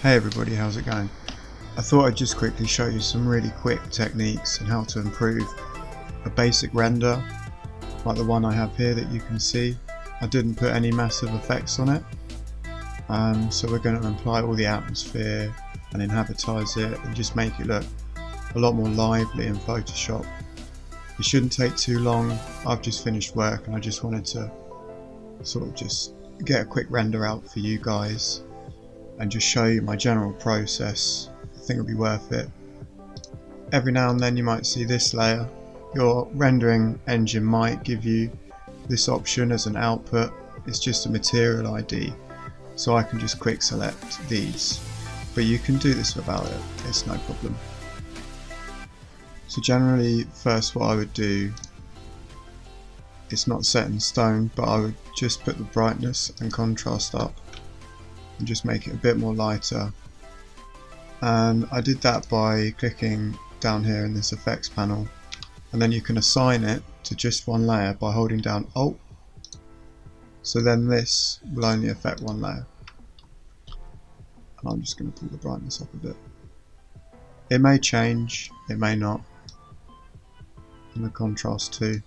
Hey everybody, how's it going? I thought I'd just quickly show you some really quick techniques on how to improve a basic render like the one I have here that you can see. I didn't put any massive effects on it, so we're going to apply all the atmosphere and inhabitize it and just make it look a lot more lively in Photoshop. It shouldn't take too long. I've just finished work and I just wanted to sort of just get a quick render out for you guys and just show you my general process. I think it'll be worth it. Every now and then you might see this layer. Your rendering engine might give you this option as an output. It's just a material ID, so I can just quick select these, but you can do this without it, it's no problem. So generally, first what I would do, it's not set in stone, but I would just put the brightness and contrast up and just make it a bit more lighter. And I did that by clicking down here in this effects panel, and then you can assign it to just one layer by holding down Alt, so then this will only affect one layer. And I'm just going to pull the brightness up a bit. It may change, it may not, and the contrast too.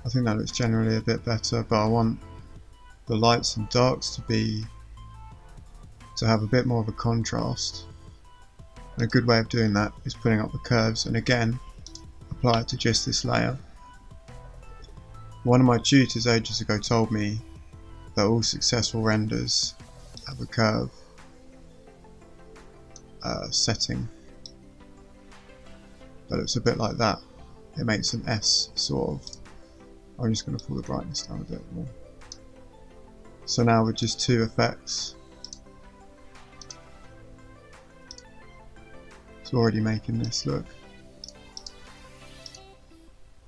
I think that looks generally a bit better, but I want the lights and darks to have a bit more of a contrast. And a good way of doing that is putting up the curves and again apply it to just this layer. One of my tutors ages ago told me that all successful renders have a curve setting, but it's a bit like that. It makes an S sort of. I'm just going to pull the brightness down a bit more. So now with just two effects, it's already making this look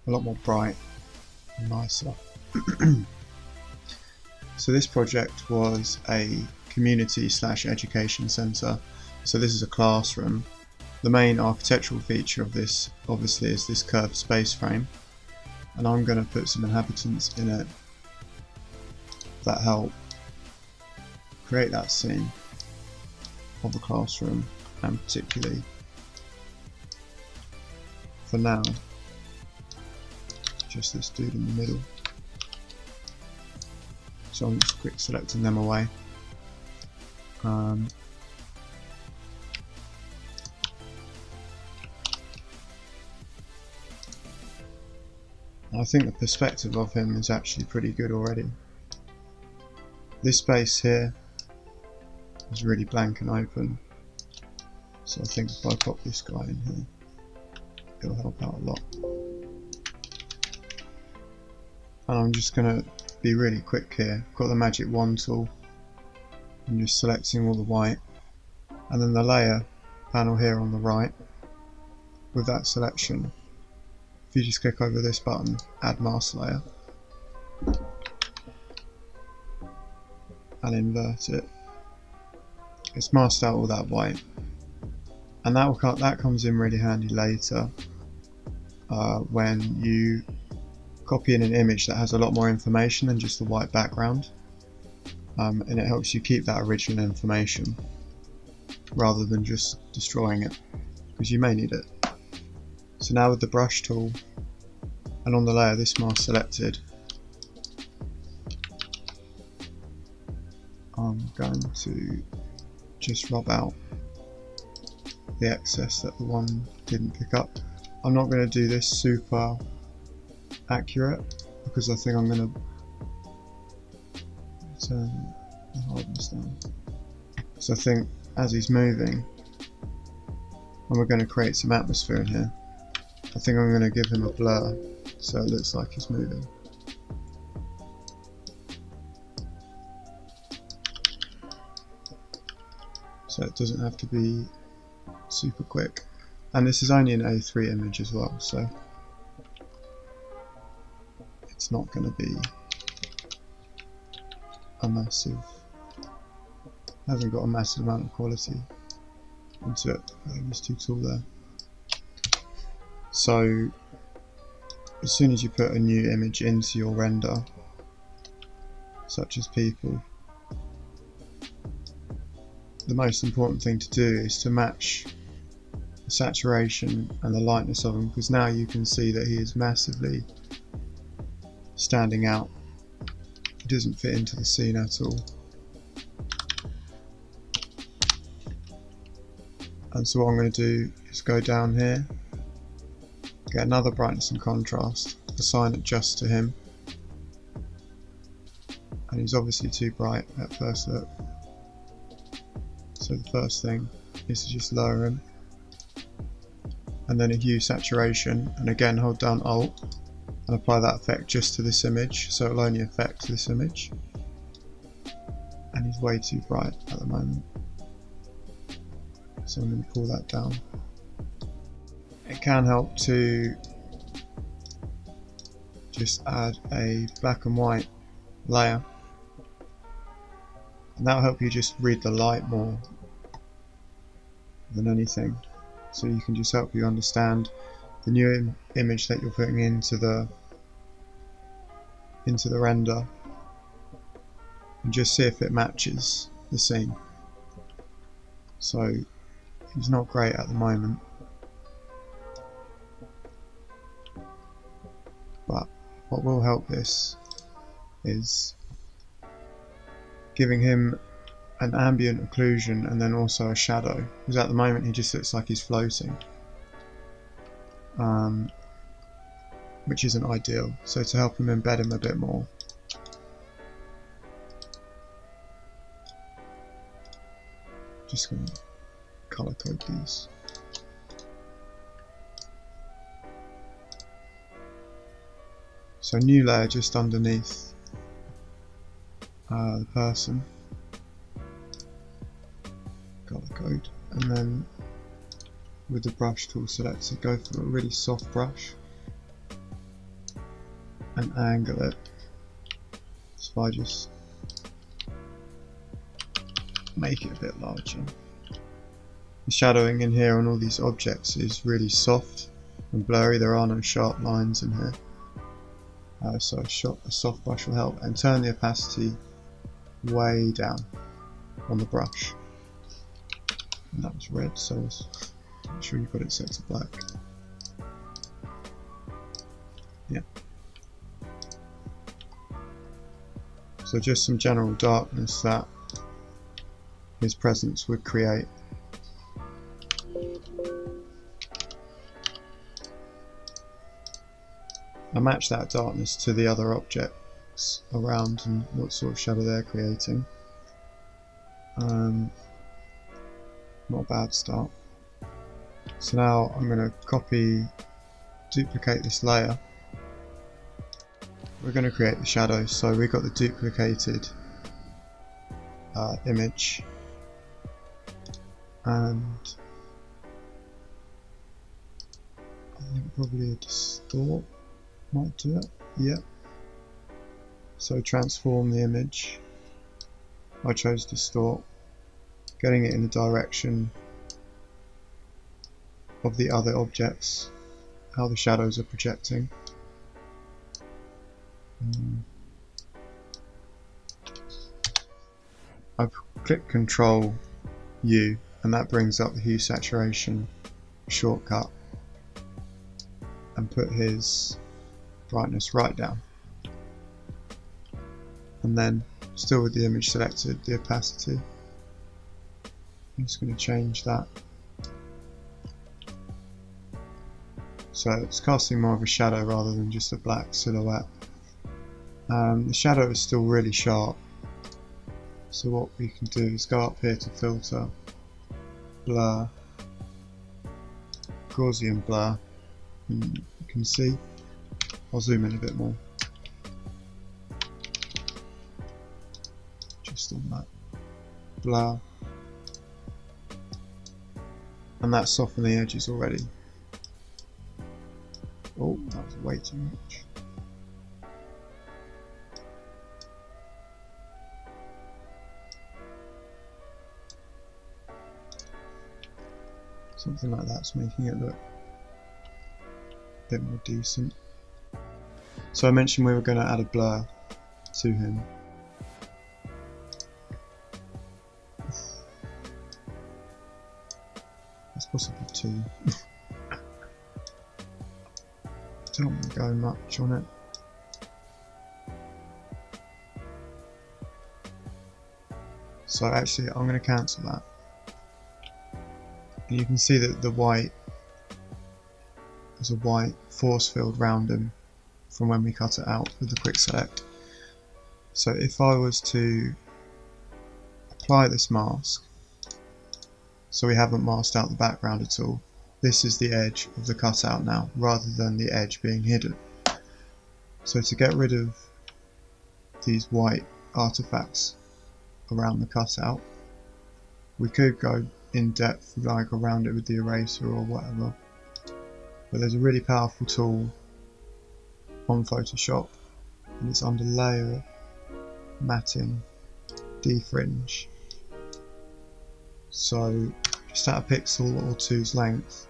a lot more bright and nicer. So this project was a community/education centre. So this is a classroom. The main architectural feature of this obviously is this curved space frame, and I'm going to put some inhabitants in it that help create that scene of the classroom, and particularly for now just this dude in the middle. So I'm just quick selecting them away. I think the perspective of him is actually pretty good already. This space here is really blank and open, so I think if I pop this guy in here, it'll help out a lot. And I'm just going to be really quick here. I've got the magic wand tool. I'm just selecting all the white, and then the layer panel here on the right. With that selection, if you just click over this button, add mask layer, and invert it, it's masked out all that white, and that comes in really handy later when you copy in an image that has a lot more information than just the white background, and it helps you keep that original information rather than just destroying it, because you may need it. So now with the brush tool and on the layer this mask selected, I'm going to just rub out the excess that the one didn't pick up. I'm not going to do this super accurate because I think I'm going to turn the hardness down. So I think as he's moving, and we're going to create some atmosphere in here, I think I'm going to give him a blur so it looks like he's moving. So it doesn't have to be super quick. And this is only an A3 image as well, so it's not going to be a massive, hasn't got a massive amount of quality into it. I think it's too tall there. So as soon as you put a new image into your render, such as people, the most important thing to do is to match the saturation and the lightness of him, because now you can see that he is massively standing out. He doesn't fit into the scene at all. And so what I'm going to do is go down here, get another brightness and contrast, assign it just to him, and he's obviously too bright at first look. So the first thing is to just lower him, and then a hue saturation, and again hold down Alt and apply that effect just to this image, so it'll only affect this image. And he's way too bright at the moment, so I'm going to pull that down. It can help to just add a black and white layer, and that'll help you just read the light more than anything, so you can just help you understand the new image that you're putting into the render, and just see if it matches the scene. So it's not great at the moment, but what will help this is giving him an ambient occlusion and then also a shadow, because at the moment he just looks like he's floating, which isn't ideal. So to help him embed him a bit more, just going to color code these. So new layer just underneath the person, color code, and then with the brush tool selected, go for a really soft brush and angle it. So I just make it a bit larger. The shadowing in here on all these objects is really soft and blurry, there are no sharp lines in here. So a soft brush will help, and turn the opacity way down on the brush. And that was red, so make sure you've got it set to black. Yeah. So just some general darkness that his presence would create. I match that darkness to the other objects around and what sort of shadow they're creating. Not a bad start. So now I'm going to duplicate this layer. We're going to create the shadows, so we've got the duplicated image, and I think probably a distort might do it. Yep. So transform the image. I chose distort, getting it in the direction of the other objects, how the shadows are projecting. I've clicked Control U, and that brings up the hue saturation shortcut, and put his brightness right down, and then still with the image selected, the opacity, I'm just going to change that so it's casting more of a shadow rather than just a black silhouette. The shadow is still really sharp, so what we can do is go up here to filter, blur, Gaussian blur, and you can see, I'll zoom in a bit more, just on that, blur, and that softened the edges already. Oh, that was way too much. Something like that's making it look a bit more decent. So I mentioned we were going to add a blur to him. That's possibly 2. Don't want to go much on it. So actually I'm going to cancel that. And you can see that the white, there's a white force field round him from when we cut it out with the quick select. So if I was to apply this mask, so we haven't masked out the background at all, this is the edge of the cutout now, rather than the edge being hidden. So to get rid of these white artifacts around the cutout, we could go in depth, like around it with the eraser or whatever, but there's a really powerful tool on Photoshop, and it's under layer, matting, defringe. So just at a pixel or 2's length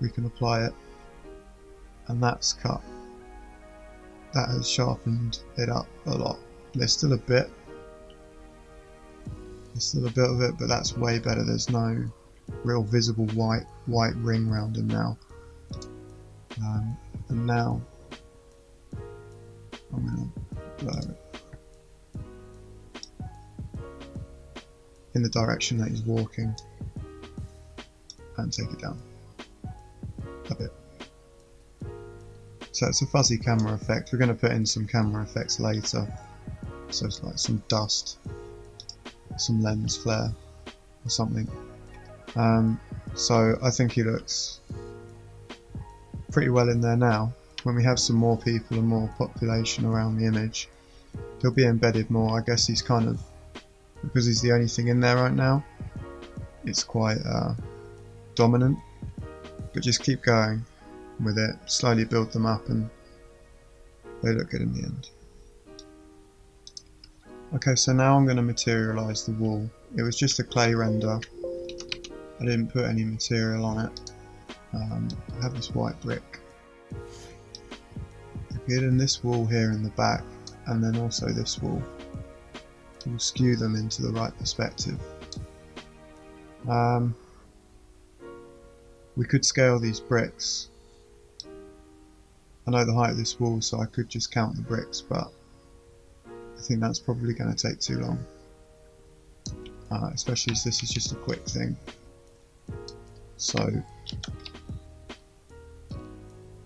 we can apply it, and that's cut, that has sharpened it up a lot. There's still a bit of it, but that's way better. There's no real visible white ring around him now. And now I'm going to blur it in the direction that he's walking and take it down a bit. So it's a fuzzy camera effect. We're going to put in some camera effects later, so it's like some dust, some lens flare or something. So I think he looks pretty well in there now. When we have some more people and more population around the image, he'll be embedded more. I guess he's kind of, because he's the only thing in there right now, it's quite dominant, but just keep going with it, slowly build them up, and they look good in the end. Okay, so now I'm going to materialize the wall. It was just a clay render, I didn't put any material on it. I have this white brick. I've hidden this wall here in the back, and then also this wall. We'll skew them into the right perspective. We could scale these bricks. I know the height of this wall, so I could just count the bricks, but I think that's probably going to take too long. Especially as this is just a quick thing. So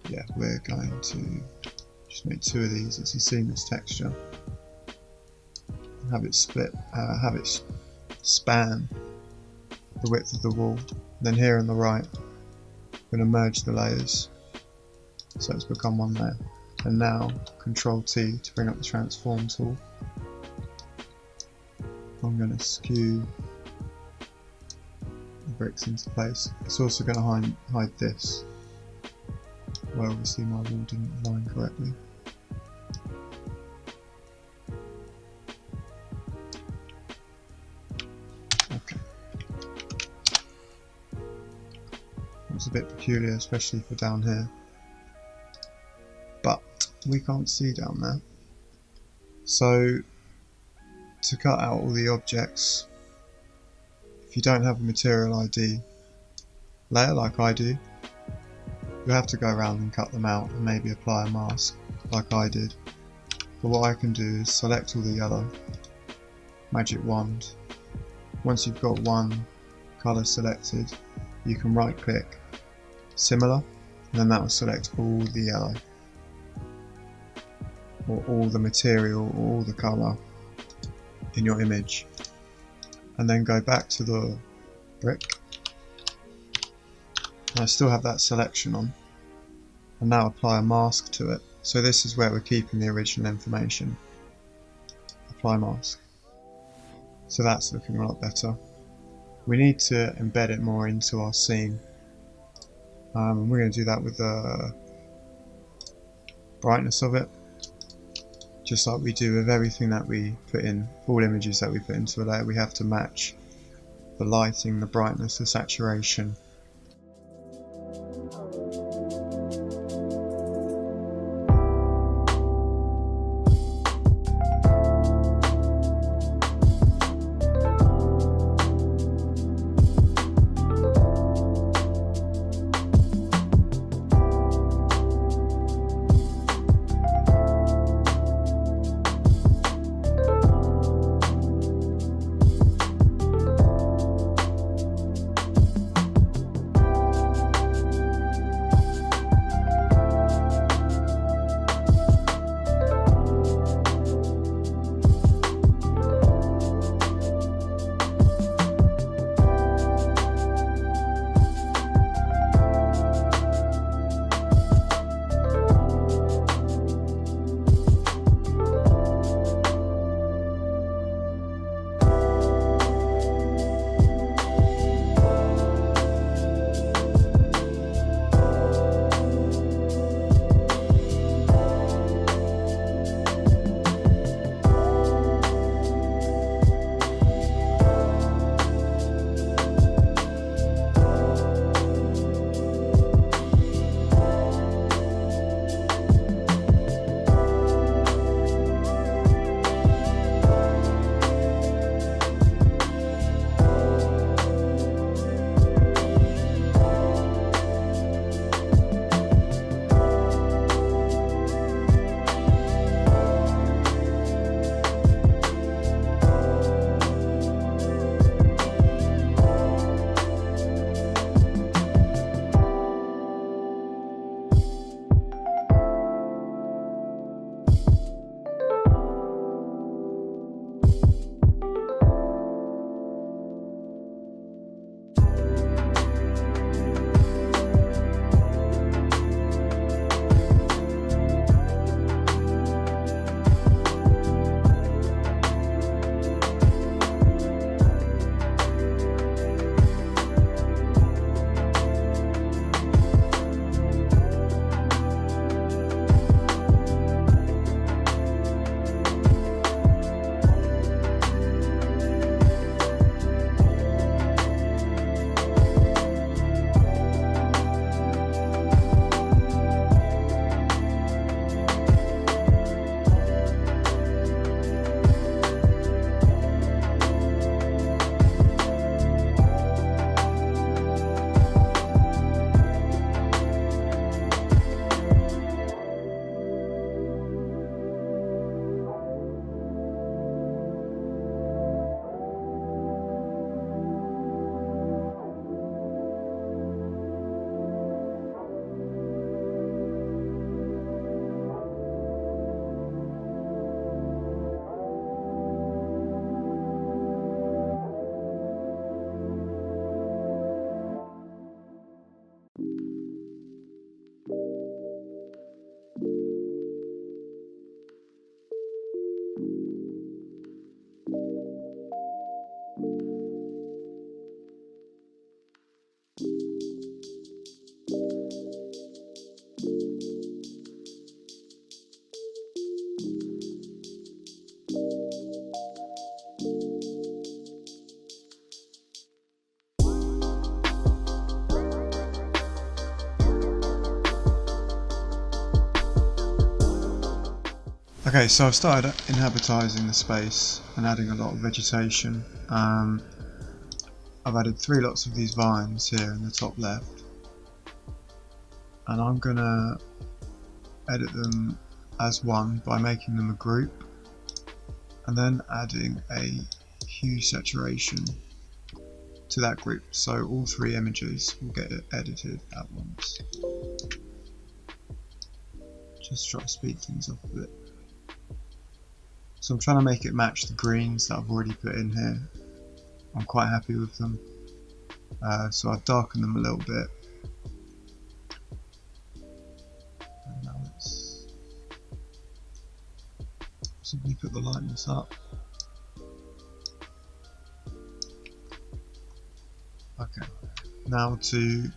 yeah, we're going to just make 2 of these. It's a seamless texture. Have it split, have it span the width of the wall. Then here on the right, I'm going to merge the layers so it's become one layer. And now Control T to bring up the transform tool. I'm going to skew the bricks into place. It's also going to hide this, where obviously my wall didn't align correctly. Okay. It's a bit peculiar, especially for down here. But we can't see down there. So to cut out all the objects, if you don't have a material ID layer like I do, you have to go around and cut them out and maybe apply a mask like I did. But what I can do is select all the yellow, magic wand. Once you've got one colour selected, you can right click, similar, and then that will select all the yellow, or all the material, or all the colour in your image, and then go back to the brick. And I still have that selection on, and now apply a mask to it. So this is where we're keeping the original information. Apply mask. So that's looking a lot better. We need to embed it more into our scene. We're going to do that with the brightness of it, just like we do with everything that we put in, all images that we put into a layer. We have to match the lighting, the brightness, the saturation. Okay, so I've started inhabitising the space and adding a lot of vegetation. I've added 3 lots of these vines here in the top left, and I'm going to edit them as one by making them a group and then adding a hue saturation to that group, so all 3 images will get edited at once. Just try to speed things up a bit. So I'm trying to make it match the greens that I've already put in here. I'm quite happy with them. So I've darkened them a little bit. And now let's simply put the lightness up. Okay, now to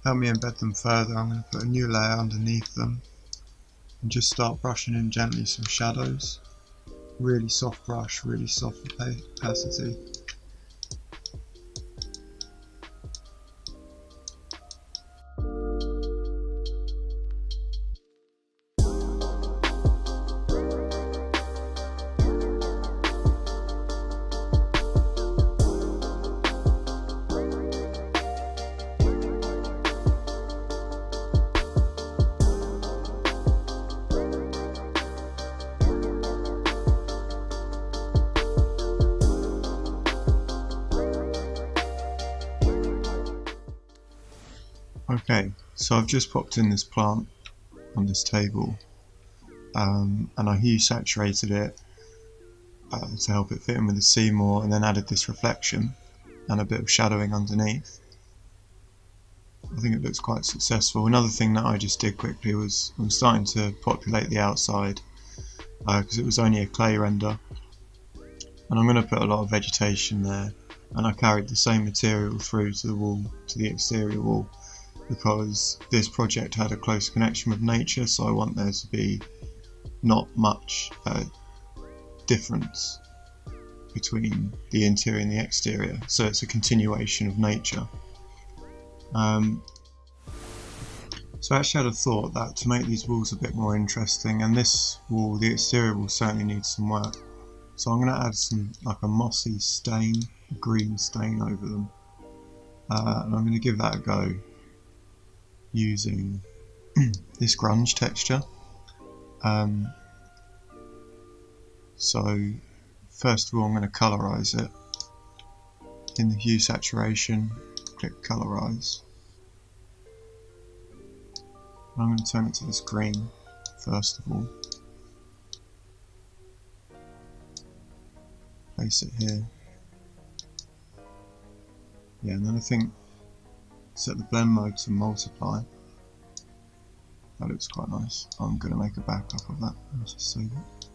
help me embed them further, I'm going to put a new layer underneath them and just start brushing in gently some shadows. Really soft brush, really soft opacity. Okay, so I've just popped in this plant on this table, and I hue saturated it to help it fit in with the sea more, and then added this reflection and a bit of shadowing underneath. I think it looks quite successful. Another thing that I just did quickly was I'm starting to populate the outside because it was only a clay render, and I'm going to put a lot of vegetation there, and I carried the same material through to the wall, to the exterior wall, because this project had a close connection with nature, so I want there to be not much difference between the interior and the exterior, so it's a continuation of nature. So I actually had a thought that to make these walls a bit more interesting, and this wall, the exterior will certainly need some work, so I'm going to add some, like a mossy stain, a green stain over them, and I'm going to give that a go using this grunge texture. So first of all I'm going to colorize it. In the hue saturation, click colorize. I'm going to turn it to this green first of all. Place it here. Yeah, and then I think set the blend mode to multiply. That looks quite nice. I'm going to make a backup of that. Let's just save it.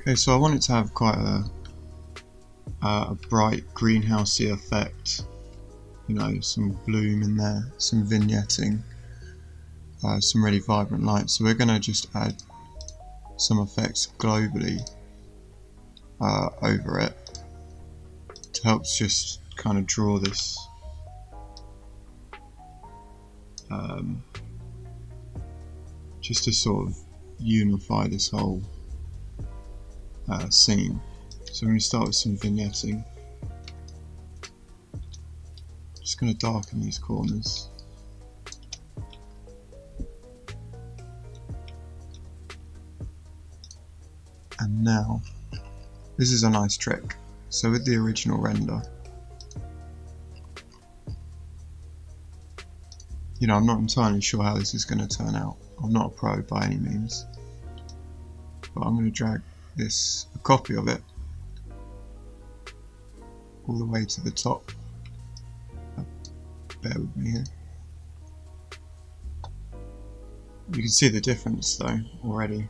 Okay, so I want it to have quite a bright greenhousey effect, you know, some bloom in there, some vignetting, some really vibrant light. So we're going to just add some effects globally over it to help just kind of draw this just to sort of unify this whole scene. So I'm going to start with some vignetting. Just going to darken these corners. And now This is a nice trick. So with the original render, you know, I'm not entirely sure how this is going to turn out. I'm not a pro by any means, but I'm going to drag this, a copy of it, all the way to the top. Bear with me here. You can see the difference though already.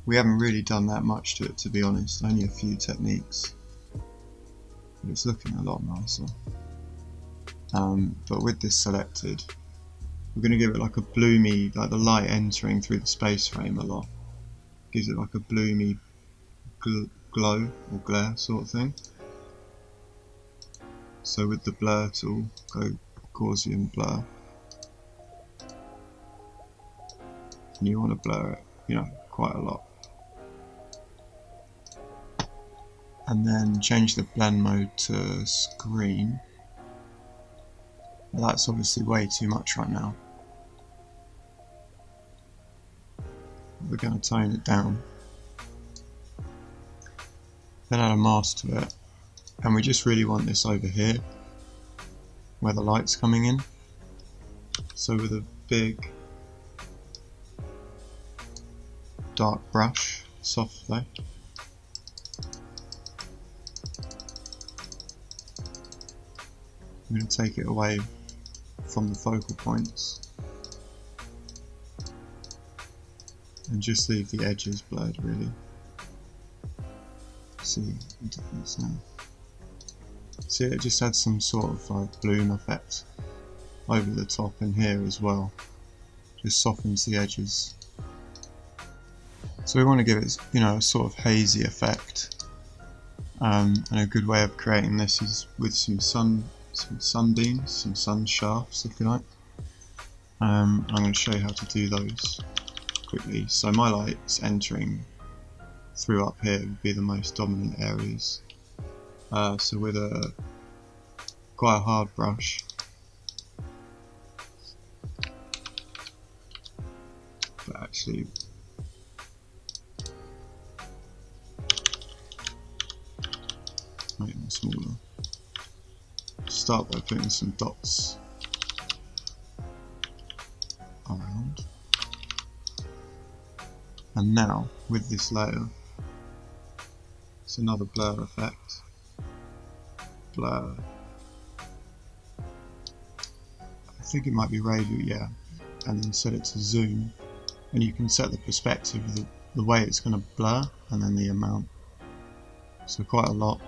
We haven't really done that much to it, to be honest, only a few techniques, but it's looking a lot nicer. But with this selected, we're going to give it like a bloomy, like the light entering through the space frame a lot, gives it like a bloomy glow or glare sort of thing. So with the blur tool, go Gaussian blur, and you want to blur it, you know, quite a lot. And then change the blend mode to screen. Well, that's obviously way too much right now. We're going to tone it down. Then add a mask to it. And we just really want this over here, where the light's coming in. So with a big dark brush, soft though, I'm going to take it away from the focal points and just leave the edges blurred really. See the difference now. See, it just adds some sort of like bloom effect over the top in here as well. Just softens the edges. So we want to give it, you know, a sort of hazy effect. And a good way of creating this is with some sunbeams, some sun shafts if you like. I'm going to show you how to do those quickly. So my light's entering through up here would be the most dominant areas. So with quite a hard brush, but actually make them smaller. Start by putting some dots around, and now with this layer, it's another blur effect. Blur. I think it might be radial, yeah, and then set it to zoom, and you can set the perspective of the way it's going to blur and then the amount. So quite a lot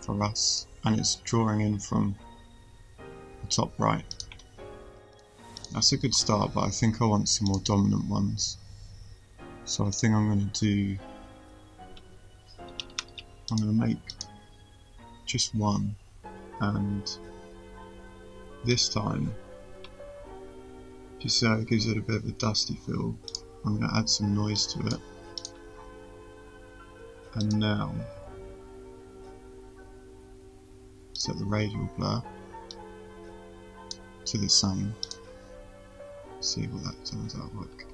for us, and it's drawing in from the top right. That's a good start, but I think I want some more dominant ones. So I think I'm going to make just one, and this time, just so it gives it a bit of a dusty feel, I'm going to add some noise to it. And now set the radial blur to the same. See what that turns out like.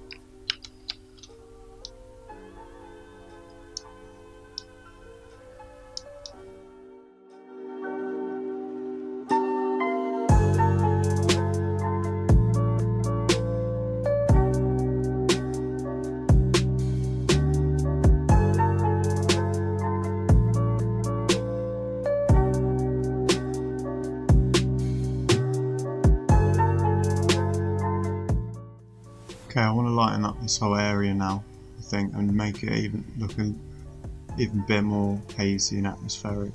Okay, I want to lighten up this whole area now, I think, and make it even look even a bit more hazy and atmospheric.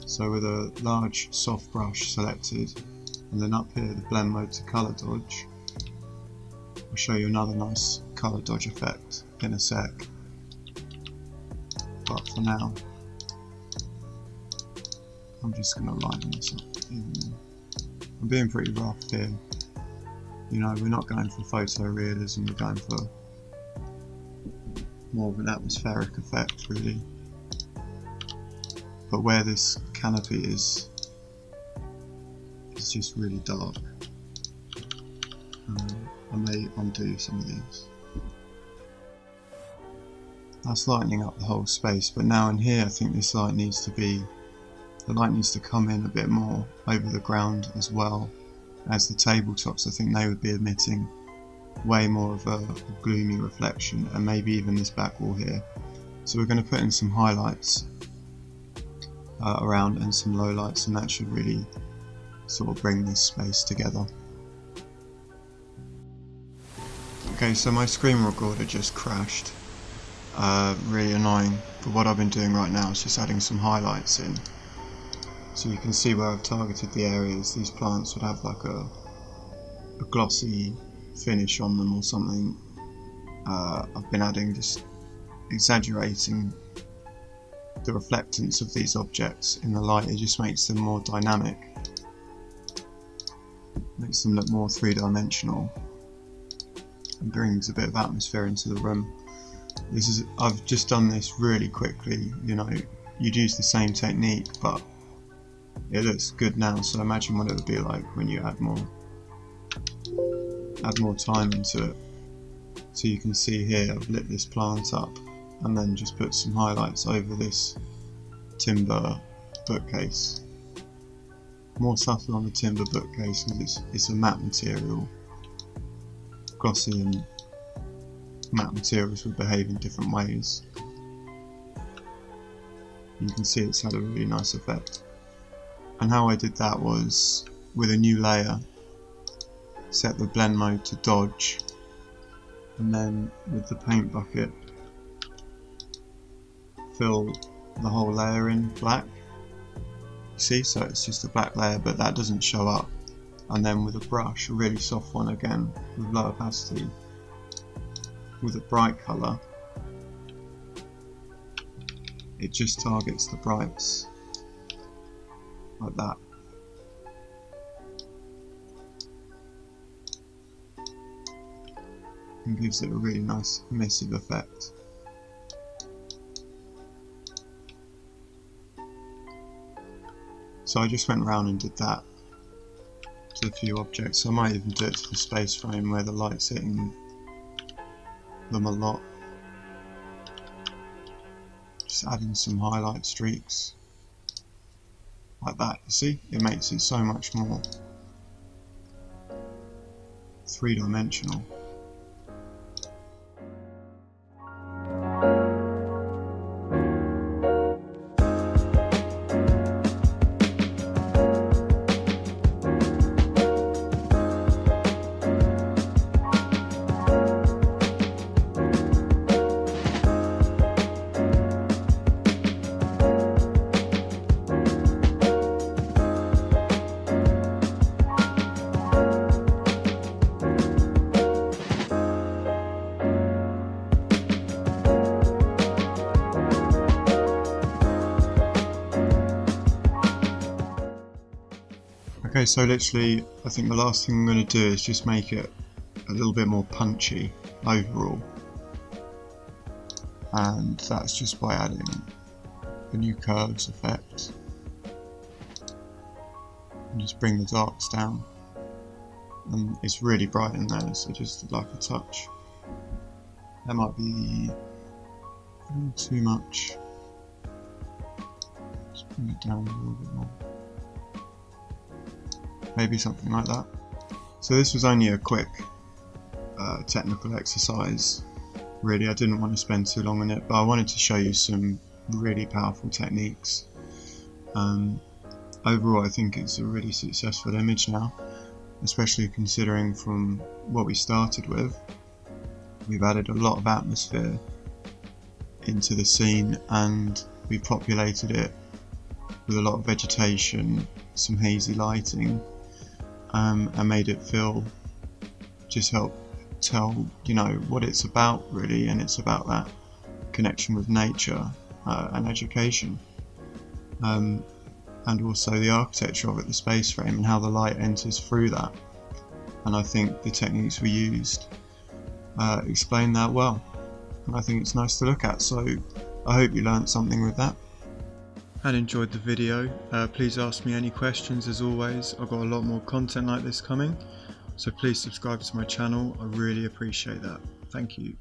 So with a large soft brush selected, and then up here the blend mode to colour dodge, I'll show you another nice colour dodge effect in a sec. But for now, I'm just going to lighten this up even more. I'm being pretty rough here. You know, we're not going for photorealism, we're going for more of an atmospheric effect really. But where this canopy is, it's just really dark. I may undo some of these. That's lightening up the whole space, but now in here I think this light needs to come in a bit more over the ground as well as the tabletops. I think they would be emitting way more of a gloomy reflection, and maybe even this back wall here. So we're going to put in some highlights around and some lowlights, and that should really sort of bring this space together. Okay, so my screen recorder just crashed. Really annoying, but what I've been doing right now is just adding some highlights in. So you can see where I've targeted the areas. These plants would have like a glossy finish on them or something. I've been adding, just exaggerating the reflectance of these objects in the light. It just makes them more dynamic, makes them look more three-dimensional, and brings a bit of atmosphere into the room. I've just done this really quickly. You know, you'd use the same technique, but it looks good now, so imagine what it would be like when you add more time into it. So you can see here I've lit this plant up and then just put some highlights over this timber bookcase. More subtle on the timber bookcase because it's a matte material. Glossy and matte materials would behave in different ways. You can see it's had a really nice effect. And how I did that was with a new layer, set the blend mode to dodge, and then with the paint bucket fill the whole layer in black. You see, so it's just a black layer, but that doesn't show up. And then with a brush, a really soft one again, with low opacity, with a bright colour, it just targets the brights like that. And gives it a really nice emissive effect. So I just went around and did that to a few objects. I might even do it to the space frame where the light's hitting them a lot. Just adding some highlight streaks like that. You see, it makes it so much more three-dimensional. Okay, so literally I think the last thing I'm going to do is just make it a little bit more punchy overall, and that's just by adding the new curves effect, and just bring the darks down. And it's really bright in there, so just like a touch. That might be a little too much. Just bring it down a little bit more. Maybe something like that. So this was only a quick technical exercise. Really, I didn't want to spend too long on it, but I wanted to show you some really powerful techniques. Overall, I think it's a really successful image now, especially considering from what we started with. We've added a lot of atmosphere into the scene, and we populated it with a lot of vegetation, some hazy lighting, and made it feel, just help tell, you know, what it's about really, and it's about that connection with nature and education, and also the architecture of it, the space frame, and how the light enters through that. And I think the techniques we used explain that well, and I think it's nice to look at. So I hope you learned something with that and enjoyed the video. Please ask me any questions. As always, I've got a lot more content like this coming, so please subscribe to my channel. I really appreciate that. Thank you.